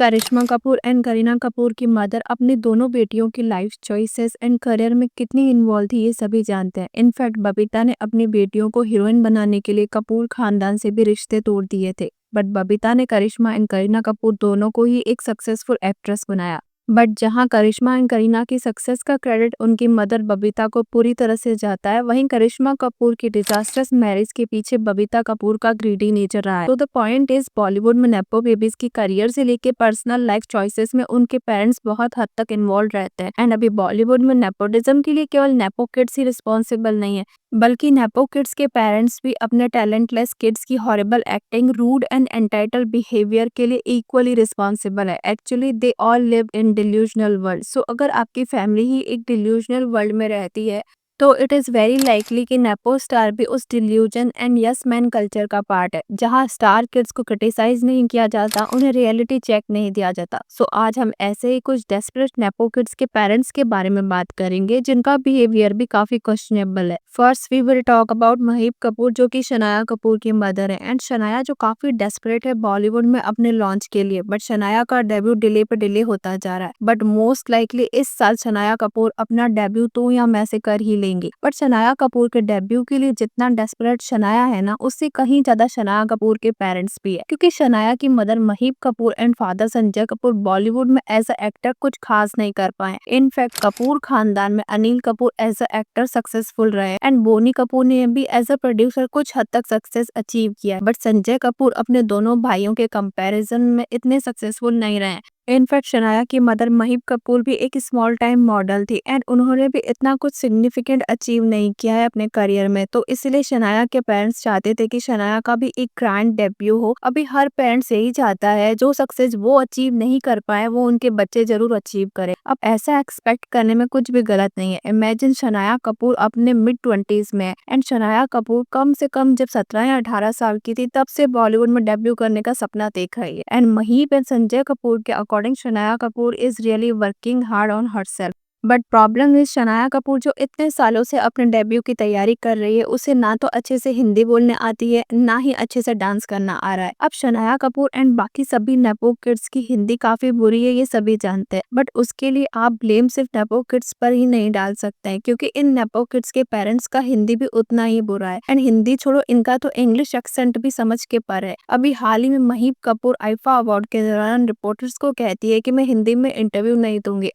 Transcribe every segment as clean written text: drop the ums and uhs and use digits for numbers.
करिश्मा Kapoor and Kareena Kapoor की mother अपनी दोनों बेटियों की लाइफ चॉइसेस एंड करियर में कितनी इन्वॉल्व थी ये सभी जानते हैं। इनफैक्ट बबीता ने अपनी बेटियों को हीरोइन बनाने के लिए कपूर खानदान से भी रिश्ते तोड़ दिए थे। बट बबीता ने करिश्मा एंड करीना कपूर दोनों को ही एक सक्सेसफुल एक्ट्रेस बनाया। बट जहां करिश्मा एंड करीना की सक्सेस का क्रेडिट उनकी मदर बबीता को पूरी तरह से जाता है, वहीं करिश्मा कपूर की डिजास्टर्स मैरिज के पीछे बबीता कपूर का ग्रीडी नेचर रहा है। तो द पॉइंट इज, बॉलीवुड में नेपो बेबीज की करियर से लेके पर्सनल लाइफ चॉइसेस में उनके पेरेंट्स बहुत हद तक इन्वॉल्व रहते हैं। एंड अभी बॉलीवुड में नेपोटिज्म के लिए केवल नेपो किड्स ही रिस्पॉन्सिबल नहीं है, बल्कि नेपो किड्स के पेरेंट्स भी अपने टैलेंटलेस किड्स की horrible acting, rude and entitle behaviour के लिए इक्वली रिस्पॉन्सिबल है। Actually they all live in delusional world. So अगर आपकी फैमिली ही एक डिल्यूजनल वर्ल्ड में रहती है, तो इट इज वेरी लाइकली कि नेपो स्टार भी उस delusion and yes man culture का पार्ट है, जहां स्टार किड्स को क्रिटिसाइज नहीं किया जाता, उन्हें रियलिटी चेक नहीं दिया जाता। सो आज हम ऐसे ही कुछ डेस्परेट नेपो किड्स के पेरेंट्स के बारे में बात करेंगे, जिनका बिहेवियर भी काफी क्वेश्चनेबल है। First we will talk about Maheep Kapoor, जो कि शनाया कपूर की मदर है। एंड शनाया जो काफी डेस्परेट है बॉलीवुड में अपने लॉन्च के लिए, बट शनाया का डेब्यू डिले पे डिले होता जा रहा है। बट मोस्ट लाइकली इस साल शनाया कपूर अपना डेब्यू तू या मैं से कर ही लेंगी। बट शनाया कपूर के डेब्यू के लिए जितना डेस्परेट शनाया है ना, उससे कहीं ज्यादा शनाया कपूर के पेरेंट्स भी है, क्योंकि शनाया की mother Mahip Kapoor and father Sanjay Kapoor Bollywood में एज अ एक्टर कुछ खास नहीं कर पाए। इनफैक्ट कपूर खानदान में Anil Kapoor as a actor successful रहे एंड बोनी कपूर ने भी एज अ प्रोड्यूसर कुछ हद तक सक्सेस अचीव किया है। बट संजय कपूर अपने दोनों भाइयों के कंपैरिजन में इतने सक्सेसफुल नहीं रहे। इनफैक्ट शनाया की मदर महीप कपूर भी एक स्मॉल टाइम मॉडल थी एंड उन्होंने भी इतना कुछ सिग्निफिकेंट अचीव नहीं किया है अपने करियर में। तो इसलिए शनाया के पेरेंट्स चाहते थे कि शनाया का भी एक ग्रैंड डेब्यू हो। अभी हर पेरेंट्स यही चाहता है, जो सक्सेस वो अचीव नहीं कर पाए वो उनके बच्चे जरूर अचीव करें। अब ऐसा एक्सपेक्ट करने में कुछ भी गलत नहीं है। इमेजिन शनाया कपूर अपने मिड 20s में एंड शनाया कपूर कम से कम जब 17 या 18 साल की थी, तब से बॉलीवुड में डेब्यू करने का सपना देख रही है। एंड महीप एंड संजय कपूर के according Shanaya Kapoor is really working hard on herself. But problem is, Shanaya Kapoor जो इतने सालों से अपने डेब्यू की तैयारी कर रही है, उसे ना तो अच्छे से हिंदी बोलने आती है, ना ही अच्छे से डांस करना आ रहा है। अब शनाया कपूर एंड बाकी सभी नेपो किड्स की हिंदी काफी बुरी है, ये सभी जानते हैं। बट उसके लिए आप ब्लेम सिर्फ नेपो किड्स पर ही नहीं डाल सकते हैं, क्योंकि इन नेपो किड्स के पेरेंट्स का हिंदी भी उतना ही बुरा है। एंड हिंदी छोड़ो, इनका तो इंग्लिश एक्सेंट भी समझ के पर है। अभी हाल ही में महीप कपूर आईफा अवार्ड के दौरान रिपोर्टर्स को कहती है कि मैं हिंदी में इंटरव्यू नहीं दूंगी।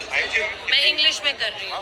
मैं इंग्लिश में कर रही हूँ।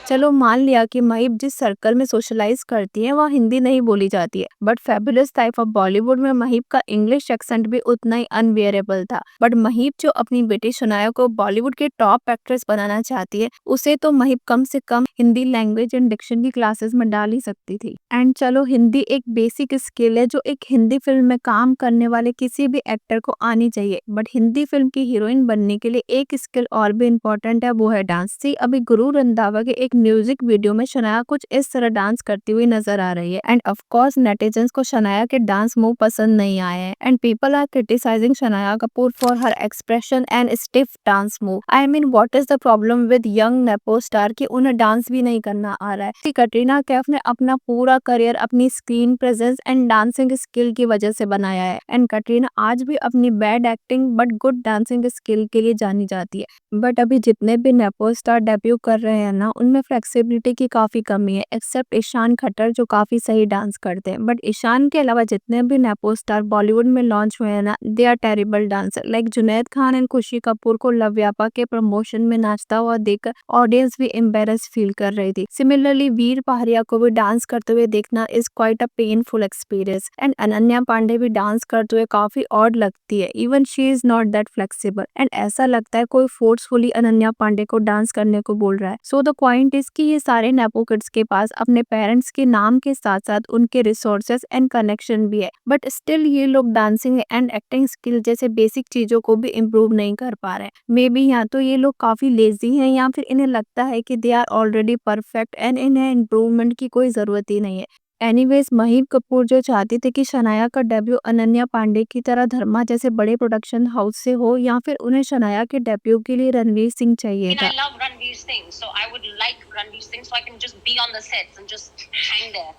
चलो मान लिया कि महीप जिस सर्कल में सोशलाइज करती है वहाँ हिंदी नहीं बोली जाती है, but fabulous type of Bollywood में महीप का इंग्लिश एक्सेंट भी उतना ही अनबियरेबल था। बट महीप जो अपनी बेटी शनाया को बॉलीवुड के टॉप एक्ट्रेस बनाना चाहती है, उसे तो महीप कम से कम हिंदी लैंग्वेज एंड डिक्शन की क्लासेस में डाल ही सकती थी। एंड चलो, हिंदी एक बेसिक स्किल है जो एक हिंदी फिल्म में काम करने वाले किसी भी एक्टर को आनी चाहिए। बट हिंदी फिल्म की हीरोइन बनने के लिए एक स्किल और भी इम्पोर्टेंट है, वो है डांस। सी अभी गुरु रंधावा के एक म्यूजिक वीडियो में शनाया कुछ इस तरह डांस करती हुई नजर आ रही है। एंड ऑफ कोर्स नेटिजन्स को शनाया के डांस मूव पसंद नहीं आए हैं and people are criticising Shanaya Kapoor for her expression and stiff dance move. I mean, what is the problem with young nepo star कि उन्हें डांस भी नहीं करना आ रहा है। कटरीना कैफ ने अपना पूरा करियर अपनी screen presence and dancing skill की वजह से बनाया है एंड कटरीना आज भी अपनी bad acting but good dancing skill के लिए जानी जाती है। बट अभी जितने भी नेपो स्टार डेब्यू कर रहे हैं ना, उनमें फ्लेक्सिबिलिटी की काफी कमी है, एक्सेप्ट ईशान खट्टर जो काफी सही डांस करते हैं। बट ईशान के अलावा जितने भी नेपो स्टार बॉलीवुड में लॉन्च हुए हैं ना, they are terrible dancer. Like Junaid Khan and Khushi Kapoor को लव व्यापा के प्रमोशन में नाचता हुआ देखकर ऑडियंस भी एम्बेरस फील कर रही थी। सिमिलरली वीर पहाड़िया को भी डांस करते हुए देखना is quite a painful experience. And Ananya Pandey भी डांस करते हुए काफी ऑड लगती है, even she is not that flexible. And ऐसा लगता है कोई फोर्सफुली अनन्या पांडे को डांस करने को बोल रहा है। सो द पॉइंट इज कि ये सारे नेपो किड्स के पास अपने पेरेंट्स के नाम के साथ साथ उनके रिसोर्सेस एंड कनेक्शन भी है, बट स्टिल ये लोग डांसिंग एंड एक्टिंग स्किल जैसे बेसिक चीजों को भी इम्प्रूव नहीं कर पा रहे हैं। मे बी या तो ये लोग काफी लेजी हैं, या फिर इन्हें लगता है कि they are already perfect and इन्हें इम्प्रूवमेंट की कोई जरूरत ही नहीं है। एनीवेज, महीप कपूर जो चाहती थी कि शनाया का डेब्यू अनन्या पांडे की तरह धर्मा जैसे बड़े प्रोडक्शन हाउस से हो, या फिर उन्हें शनाया के डेब्यू के लिए रणवीर सिंह चाहिए था। I love Ranveer Singh, so I would like Ranveer Singh so I can just be on the sets and just hang there.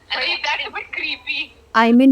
That's a bit creepy.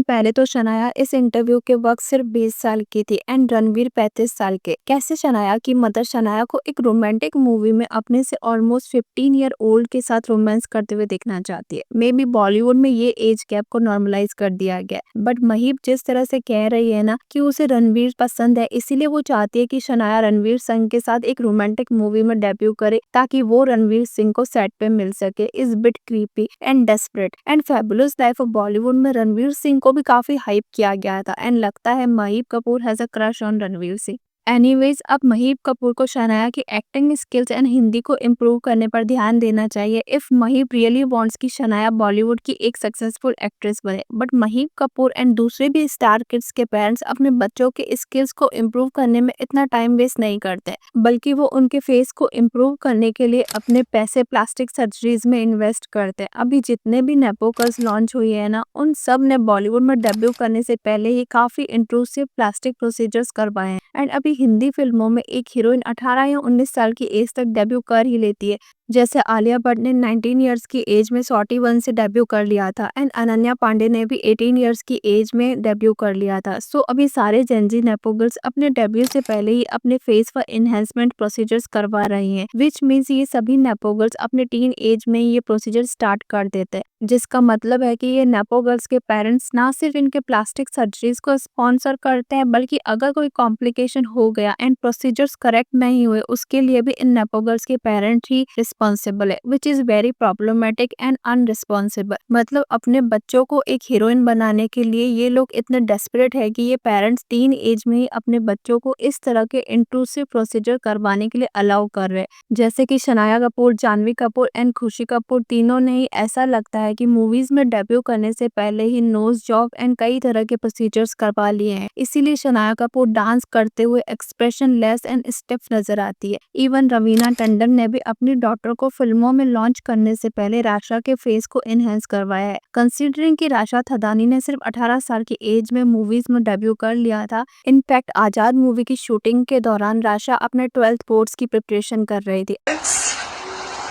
पहले तो शनाया इस इंटरव्यू के वक्त सिर्फ 20 साल की थी एंड रणवीर 35 साल के। कैसे शनाया की मदर शनाया को एक रोमांटिक मूवी में अपने से ऑलमोस्ट 15 ईयर ओल्ड के साथ रोमांस करते हुए देखना चाहती है। मे बी बॉलीवुड में ये एज गैप को नॉर्मलाइज कर दिया गया, बट महीप जिस तरह से कह रही है ना कि उसे रणवीर पसंद है, इसीलिए वो चाहती है कि शनाया रणवीर सिंह के साथ एक रोमांटिक मूवी में डेब्यू करे ताकि वो रणवीर सिंह को सेट पे मिल सके। Is bit creepy and desperate and fabulous life of Bollywood में रणवीर सिंह को भी काफी हाइप किया गया था एंड लगता है Mahip Kapoor has a crush on Ranveer Singh. Anyways, अब महीप कपूर को शनाया की एक्टिंग स्किल्स एंड हिंदी को इम्प्रूव करने पर ध्यान देना चाहिए इफ महीप रियली वांट्स कि शनाया बॉलीवुड की एक सक्सेसफुल एक्ट्रेस बने। बट महीप कपूर एंड दूसरे भी स्टार किड्स के पेरेंट्स अपने बच्चों के स्किल्स को इम्प्रूव करने में इतना टाइम वेस्ट नहीं करते, बल्कि वो उनके फेस को इम्प्रूव करने के लिए अपने पैसे प्लास्टिक सर्जरीज में इन्वेस्ट करते हैं। अभी जितने भी नेपो गर्ल्स लॉन्च हुई है ना, उन सब ने बॉलीवुड में डेब्यू करने से पहले ही काफी इंट्रूसिव प्लास्टिक प्रोसीजर्स करवाए हैं एंड अभी हिंदी फिल्मों में एक हीरोइन 18 या 19 साल की एज तक डेब्यू कर ही लेती है। जैसे आलिया भट्ट ने 19 इयर्स की एज में 41 से डेब्यू कर लिया था एंड अनन्या पांडे ने भी 18 इयर्स की एज में डेब्यू कर लिया था। सो अभी सारे जेंजी नेपो गर्ल्स अपने डेब्यू से पहले ही अपने फेस पर एनहेंसमेंट प्रोसीजर्स करवा रही हैं, विच मीन्स ये सभी नेपो गर्ल्स अपने टीन एज में ये प्रोसीजर स्टार्ट कर देते हैं, जिसका मतलब है कि ये नेपो गर्ल्स के पेरेंट्स ना सिर्फ इनके प्लास्टिक सर्जरीज को स्पॉन्सर करते हैं, बल्कि अगर कोई कॉम्प्लिकेशन हो गया एंड प्रोसीजर्स करेक्ट नहीं हुए उसके लिए भी इन नेपो गर्ल्स के पेरेंट्स ही रिस्पॉन्सिबल है, which is very problematic and unresponsible. मतलब अपने बच्चों को एक हीरोइन बनाने के लिए ये लोग इतने डेस्परेट है कि ये पेरेंट्स टीन एज में ही अपने बच्चों को इस तरह के इंट्रूसिव प्रोसीजर करवाने के लिए अलाउ कर रहे हैं। जैसे कि शनाया कपूर, जानवी कपूर एंड खुशी कपूर तीनों ने ही ऐसा लगता है कि मूवीज में डेब्यू करने से पहले ही नोज जॉब एंड कई तरह के प्रोसीजर्स करवा लिए हैं, इसीलिए शनाया कपूर डांस करते हुए एक्सप्रेशन लेस एंड स्टिफ नजर आती है। इवन रवीना टंडन ने भी अपनी डॉटर को फिल्मों में लॉन्च करने से पहले राशा के फेस को एनहेंस करवाया है। कंसीडरिंग कि राशा थदानी ने सिर्फ 18 साल की एज में मूवीज में डेब्यू कर लिया था। इनफैक्ट आजाद मूवी की शूटिंग के दौरान राशा अपने 12th बोर्ड्स की प्रिपरेशन कर रही थी।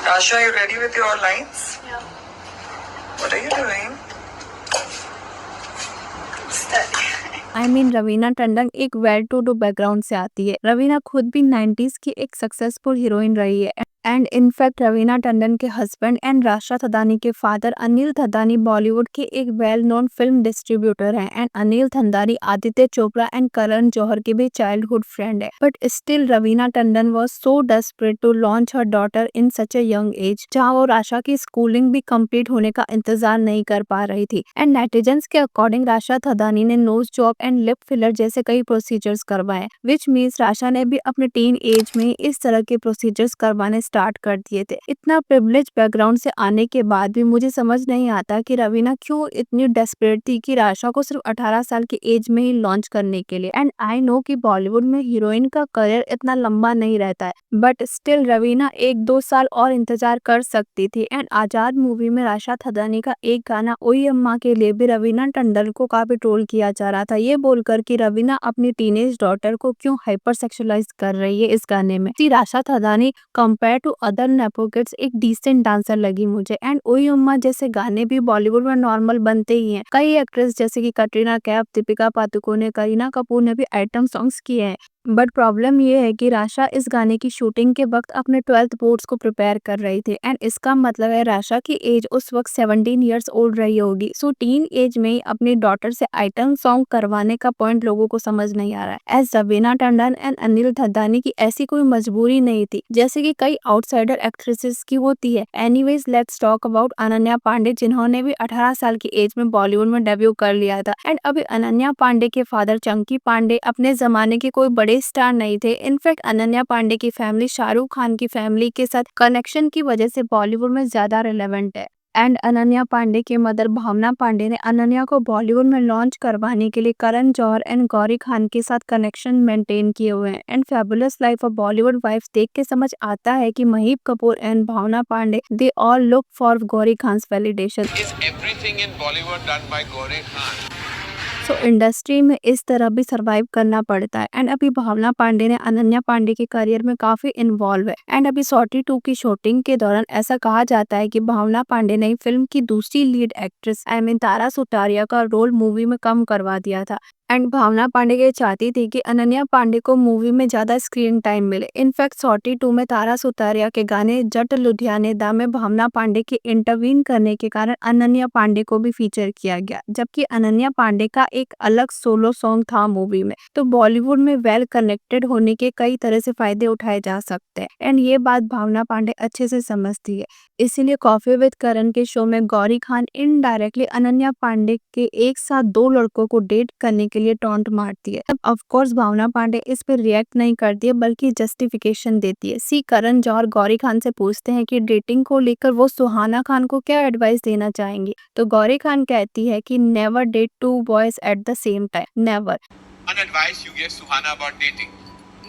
Rasha, you ready with your lines? Yeah. What are you doing? Studying. Raveena Tandon एक वेल टू डू बैकग्राउंड से आती है। रवीना खुद भी 90s की एक सक्सेसफुल हीरोइन रही है एंड इनफैक्ट रवीना टंडन के हस्बैंड एंड राशा थदानी के फादर अनिल थदानी बॉलीवुड के एक वेल नोन फिल्म डिस्ट्रीब्यूटर हैं एंड अनिल थदानी आदित्य चोपड़ा एंड करण जौहर के भी चाइल्डहुड फ्रेंड है। But still Raveena Tandon was so desperate to launch her daughter in such a young age, जहां वो राशा की स्कूलिंग भी कंप्लीट होने का इंतजार नहीं कर पा रही थी। एंड नेटिजन्स के अकॉर्डिंग राशा थदानी ने nose job and lip filler जैसे कई प्रोसीजर्स करवाए, विच मीन्स राशा ने भी अपने टीन एज में इस तरह के प्रोसीजर्स करवाने स्टार्ट कर दिए थे। इतना प्रिविलेज बैकग्राउंड से आने के बाद भी मुझे समझ नहीं आता कि रवीना क्यों इतनी डेस्परेट थी कि राशा को सिर्फ 18 साल की एज में ही लॉन्च करने के लिए। एंड आई नो कि बॉलीवुड में हीरोइन का करियर इतना लंबा नहीं रहता है, बट स्टिल रवीना 1-2 साल और इंतजार कर सकती थी। एंड आजाद मूवी में राशा थदानी का एक गाना ओई अम्मा के लिए भी रवीना टंडन को काफी ट्रोल किया जा रहा था, ये बोलकर कि रवीना अपनी टीनेज डॉटर को क्यों हाइपर सेक्सुअलाइज कर रही है इस गाने में। Rasha Thadani compare to other nepo kids एक डिसेंट डांसर लगी मुझे। एंड ओई अम्मा जैसे गाने भी बॉलीवुड में नॉर्मल बनते ही हैं। कई एक्ट्रेस जैसे कि कटरीना कैफ, दीपिका पादुकोण, करीना कपूर ने भी आइटम सॉन्ग्स किए हैं। बट प्रॉब्लम ये है कि राशा इस गाने की शूटिंग के वक्त अपने 12th बोर्ड्स को प्रिपेयर कर रही थी एंड इसका मतलब है राशा की एज उस वक्त 17 इयर्स ओल्ड रही होगी। सो टीन एज में ही अपनी डॉटर से आइटम सॉन्ग करवाने का पॉइंट लोगों को समझ नहीं आ रहा है। एज रवीना टंडन एंड अनिल थदानी की ऐसी कोई मजबूरी नहीं थी जैसे कि कई आउटसाइडर एक्ट्रेसेस की होती है। Anyways, let's talk about Ananya Pandey, जिन्होंने भी 18 साल की एज में बॉलीवुड में डेब्यू कर लिया था। एंड अभी अनन्या पांडे के फादर चंकी पांडे अपने जमाने के कोई बड़े स्टार नहीं थे। इनफैक्ट अनन्या पांडे की फैमिली शाहरुख खान की फैमिली के साथ कनेक्शन की वजह से बॉलीवुड में ज्यादा रिलेवेंट है। एंड अनन्या पांडे की मदर भावना पांडे ने अनन्या को बॉलीवुड में लॉन्च करवाने के लिए करण जौहर एंड गौरी खान के साथ कनेक्शन मेंटेन किए हुए हैं। And fabulous life of Bollywood wives देख के समझ आता है कि Maheep Kapoor and Bhavna Pandey they all look for Gauri Khan's validation. Is everything in Bollywood done by Gauri Khan? So industry में इस तरह भी सर्वाइव करना पड़ता है। एंड अभी भावना पांडे ने अनन्या पांडे के करियर में काफी इन्वॉल्व है। एंड अभी सौटी 2 की शूटिंग के दौरान ऐसा कहा जाता है कि भावना पांडे ने फिल्म की दूसरी lead actress I mean Tara Sutaria का रोल मूवी में कम करवा दिया था। एंड भावना पांडे ये चाहती थी कि अनन्या पांडे को मूवी में ज्यादा स्क्रीन टाइम मिले। इनफैक्ट सौटी 2 में तारा सुतारिया के गाने जट लुधियाने दा में भावना पांडे के इंटरवीन करने के कारण अनन्या पांडे को भी फीचर किया गया, जबकि अनन्या पांडे का एक अलग सोलो सॉन्ग था मूवी में। तो बॉलीवुड में वेल कनेक्टेड होने के कई तरह से फायदे उठाए जा सकते हैं। एंड ये बात भावना पांडे अच्छे से समझती है। इसीलिए कॉफी विद करण के शो में गौरी खान इनडायरेक्टली अनन्या पांडे के एक साथ 2 लड़कों को डेट करने के लिए टॉन्ट मारती है। अब ऑफ कोर्स भावना पांडे इस पर रिएक्ट नहीं करती है, बल्कि जस्टिफिकेशन देती है। सी करण जौहर गौरी खान से पूछते हैं कि डेटिंग को लेकर वो सुहाना खान को क्या एडवाइस देना चाहेंगी। तो गौरी खान कहती है कि never date 2 boys at the same time, never. One advice you give Suhana about dating.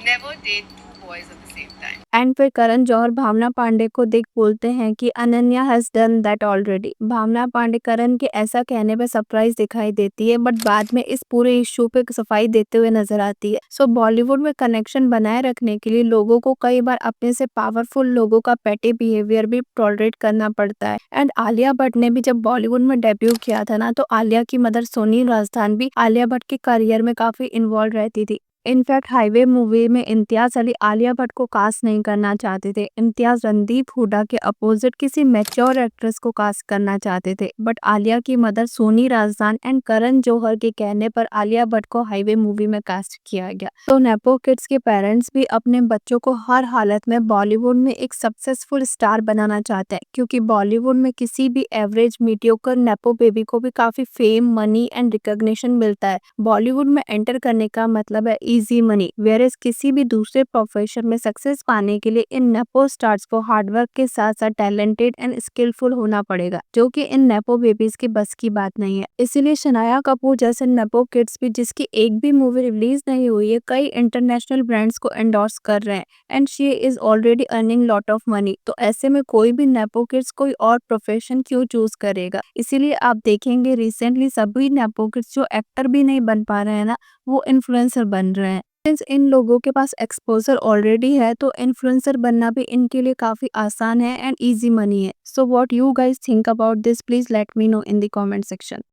Never date two boys at the same time. And फिर करण जौहर भावना पांडे को देख बोलते हैं कि Ananya has done that already. Bhavna Pandey Karan के ऐसा कहने पर सरप्राइज दिखाई देती है, बट बाद में इस पूरे इश्यू पे सफाई देते हुए नजर आती है। सो बॉलीवुड में कनेक्शन बनाए रखने के लिए लोगों को कई बार अपने से पावरफुल लोगों का पेटी बिहेवियर भी टॉलरेट करना पड़ता है। एंड आलिया भट्ट ने भी जब बॉलीवुड में डेब्यू किया था ना, तो आलिया की मदर सोनी राजदान भी आलिया भट्ट के करियर में काफी इन्वॉल्व रहती थी। इनफैक्ट हाईवे मूवी में इम्तियाज अली आलिया भट्ट को कास्ट नहीं करना चाहते थे। इम्तियाज रणदीप हुड्डा के अपोजिट किसी मैच्योर एक्ट्रेस को कास्ट करना चाहते थे, बट आलिया की मदर सोनी राजदान एंड करण जौहर के कहने पर आलिया भट्ट को हाईवे मूवी में कास्ट किया गया। तो नेपो किड्स के पेरेंट्स भी अपने बच्चों को हर हालत में बॉलीवुड में एक सक्सेसफुल स्टार बनाना चाहते हैं, क्योंकि बॉलीवुड में किसी भी एवरेज मीडियोकर नेपो बेबी को भी काफी फेम, मनी एंड रिकॉग्निशन मिलता है। बॉलीवुड में एंटर करने का मतलब है इजी मनी, वेयरएज किसी भी दूसरे प्रोफेशन में सक्सेस पाने के लिए इन नेपो स्टार्स को हार्डवर्क के साथ साथ टैलेंटेड एंड स्किलफुल होना पड़ेगा, जो कि इन नेपो बेबीज की बस की बात नहीं है। इसीलिए शनाया कपूर जैसे नेपो किड्स भी, जिसकी एक भी मूवी रिलीज नहीं हुई है, कई इंटरनेशनल ब्रांड्स को एंडोर्स कर रहे हैं and she is already earning lot of money. तो ऐसे में कोई भी नेपो किड्स कोई और प्रोफेशन क्यों चूज करेगा। इसीलिए आप देखेंगे रिसेंटली सभी नेपो किड्स जो एक्टर भी नहीं बन पा रहे हैं ना, वो इन्फ्लुएंसर बन रहे हैं। सिंस इन लोगों के पास एक्सपोजर ऑलरेडी है, तो इन्फ्लुएंसर बनना भी इनके लिए काफी आसान है एंड इजी मनी है। So what you guys think about this, please let me know in the comment section.